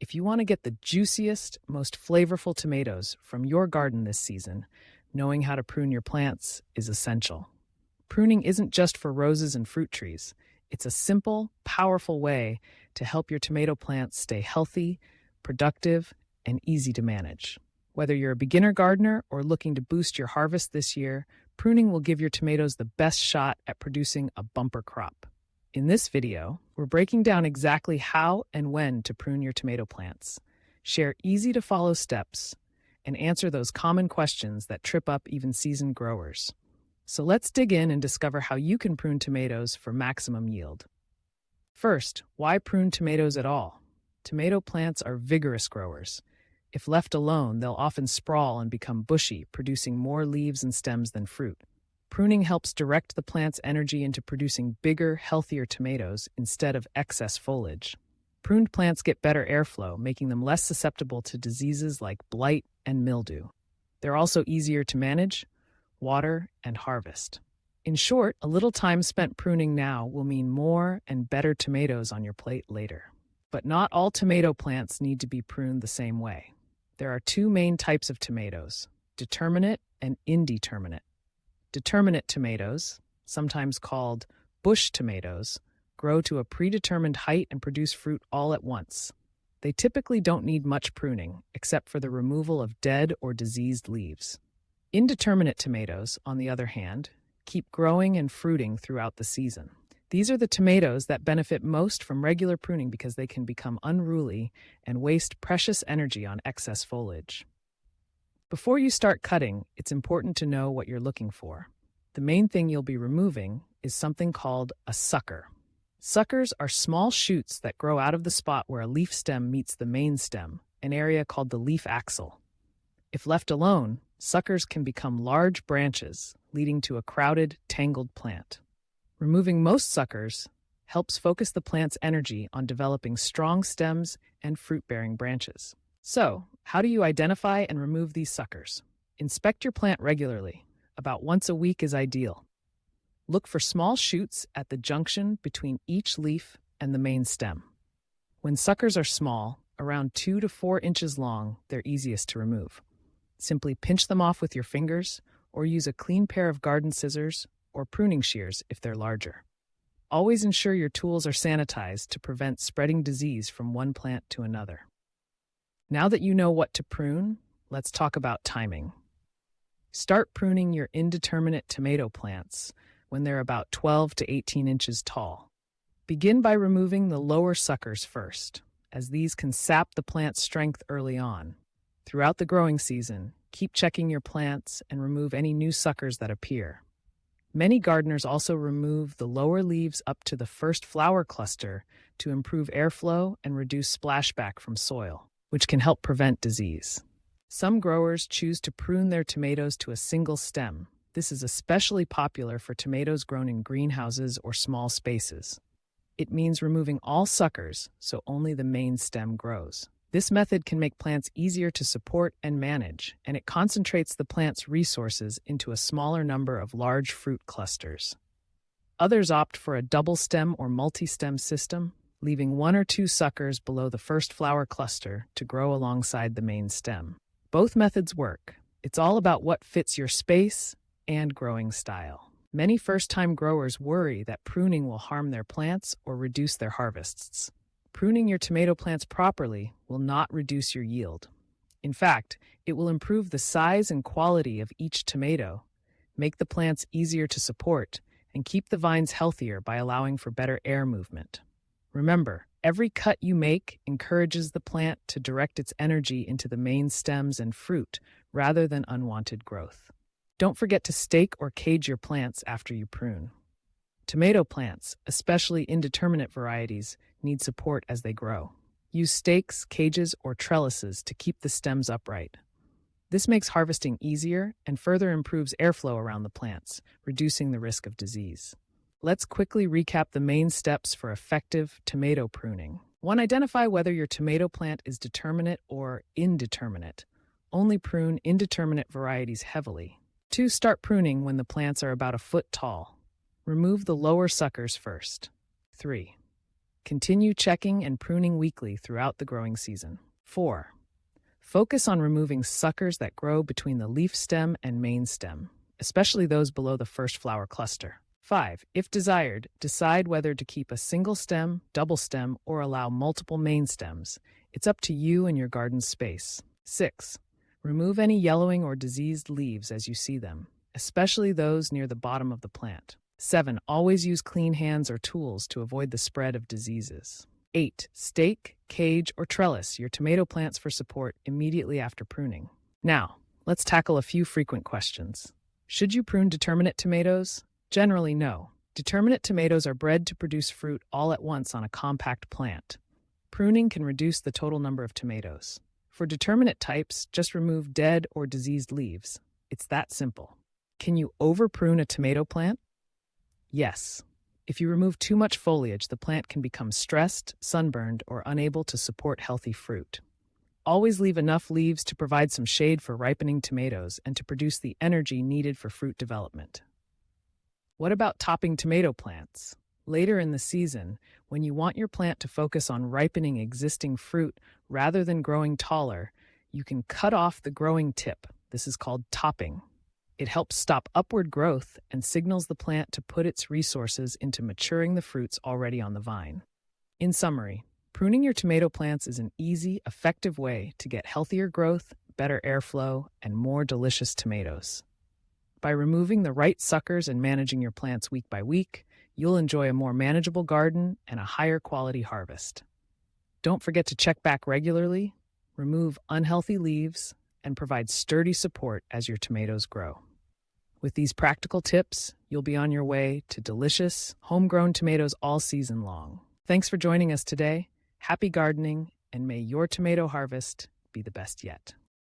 If you want to get the juiciest, most flavorful tomatoes from your garden this season, knowing how to prune your plants is essential. Pruning isn't just for roses and fruit trees. It's a simple, powerful way to help your tomato plants stay healthy, productive, and easy to manage. Whether you're a beginner gardener or looking to boost your harvest this year, pruning will give your tomatoes the best shot at producing a bumper crop. In this video, we're breaking down exactly how and when to prune your tomato plants, share easy-to-follow steps, and answer those common questions that trip up even seasoned growers. So let's dig in and discover how you can prune tomatoes for maximum yield. First, why prune tomatoes at all? Tomato plants are vigorous growers. If left alone, they'll often sprawl and become bushy, producing more leaves and stems than fruit. Pruning helps direct the plant's energy into producing bigger, healthier tomatoes instead of excess foliage. Pruned plants get better airflow, making them less susceptible to diseases like blight and mildew. They're also easier to manage, water, and harvest. In short, a little time spent pruning now will mean more and better tomatoes on your plate later. But not all tomato plants need to be pruned the same way. There are two main types of tomatoes, determinate and indeterminate. Determinate tomatoes, sometimes called bush tomatoes, grow to a predetermined height and produce fruit all at once. They typically don't need much pruning, except for the removal of dead or diseased leaves. Indeterminate tomatoes, on the other hand, keep growing and fruiting throughout the season. These are the tomatoes that benefit most from regular pruning because they can become unruly and waste precious energy on excess foliage. Before you start cutting, it's important to know what you're looking for. The main thing you'll be removing is something called a sucker. Suckers are small shoots that grow out of the spot where a leaf stem meets the main stem, an area called the leaf axil. If left alone, suckers can become large branches, leading to a crowded, tangled plant. Removing most suckers helps focus the plant's energy on developing strong stems and fruit-bearing branches. So, how do you identify and remove these suckers? Inspect your plant regularly. About once a week is ideal. Look for small shoots at the junction between each leaf and the main stem. When suckers are small, around 2 to 4 inches long, they're easiest to remove. Simply pinch them off with your fingers or use a clean pair of garden scissors or pruning shears if they're larger. Always ensure your tools are sanitized to prevent spreading disease from one plant to another. Now that you know what to prune, let's talk about timing. Start pruning your indeterminate tomato plants when they're about 12 to 18 inches tall. Begin by removing the lower suckers first, as these can sap the plant's strength early on. Throughout the growing season, keep checking your plants and remove any new suckers that appear. Many gardeners also remove the lower leaves up to the first flower cluster to improve airflow and reduce splashback from soil, which can help prevent disease. Some growers choose to prune their tomatoes to a single stem. This is especially popular for tomatoes grown in greenhouses or small spaces. It means removing all suckers so only the main stem grows. This method can make plants easier to support and manage, and it concentrates the plant's resources into a smaller number of large fruit clusters. Others opt for a double stem or multi-stem system, leaving 1 or 2 suckers below the first flower cluster to grow alongside the main stem. Both methods work. It's all about what fits your space and growing style. Many first-time growers worry that pruning will harm their plants or reduce their harvests. Pruning your tomato plants properly will not reduce your yield. In fact, it will improve the size and quality of each tomato, make the plants easier to support, and keep the vines healthier by allowing for better air movement. Remember, every cut you make encourages the plant to direct its energy into the main stems and fruit rather than unwanted growth. Don't forget to stake or cage your plants after you prune. Tomato plants, especially indeterminate varieties, need support as they grow. Use stakes, cages, or trellises to keep the stems upright. This makes harvesting easier and further improves airflow around the plants, reducing the risk of disease. Let's quickly recap the main steps for effective tomato pruning. 1. Identify whether your tomato plant is determinate or indeterminate. Only prune indeterminate varieties heavily. 2. Start pruning when the plants are about a foot tall. Remove the lower suckers first. 3. Continue checking and pruning weekly throughout the growing season. 4. Focus on removing suckers that grow between the leaf stem and main stem, especially those below the first flower cluster. 5. If desired, decide whether to keep a single stem, double stem, or allow multiple main stems. It's up to you and your garden's space. 6. Remove any yellowing or diseased leaves as you see them, especially those near the bottom of the plant. 7. Always use clean hands or tools to avoid the spread of diseases. 8. Stake, cage, or trellis your tomato plants for support immediately after pruning. Now, let's tackle a few frequent questions. Should you prune determinate tomatoes? Generally, no. Determinate tomatoes are bred to produce fruit all at once on a compact plant. Pruning can reduce the total number of tomatoes. For determinate types, just remove dead or diseased leaves. It's that simple. Can you over-prune a tomato plant? Yes. If you remove too much foliage, the plant can become stressed, sunburned, or unable to support healthy fruit. Always leave enough leaves to provide some shade for ripening tomatoes and to produce the energy needed for fruit development. What about topping tomato plants? Later in the season, when you want your plant to focus on ripening existing fruit rather than growing taller, you can cut off the growing tip. This is called topping. It helps stop upward growth and signals the plant to put its resources into maturing the fruits already on the vine. In summary, pruning your tomato plants is an easy, effective way to get healthier growth, better airflow, and more delicious tomatoes. By removing the right suckers and managing your plants week by week, you'll enjoy a more manageable garden and a higher quality harvest. Don't forget to check back regularly, remove unhealthy leaves, and provide sturdy support as your tomatoes grow. With these practical tips, you'll be on your way to delicious, homegrown tomatoes all season long. Thanks for joining us today. Happy gardening, and may your tomato harvest be the best yet.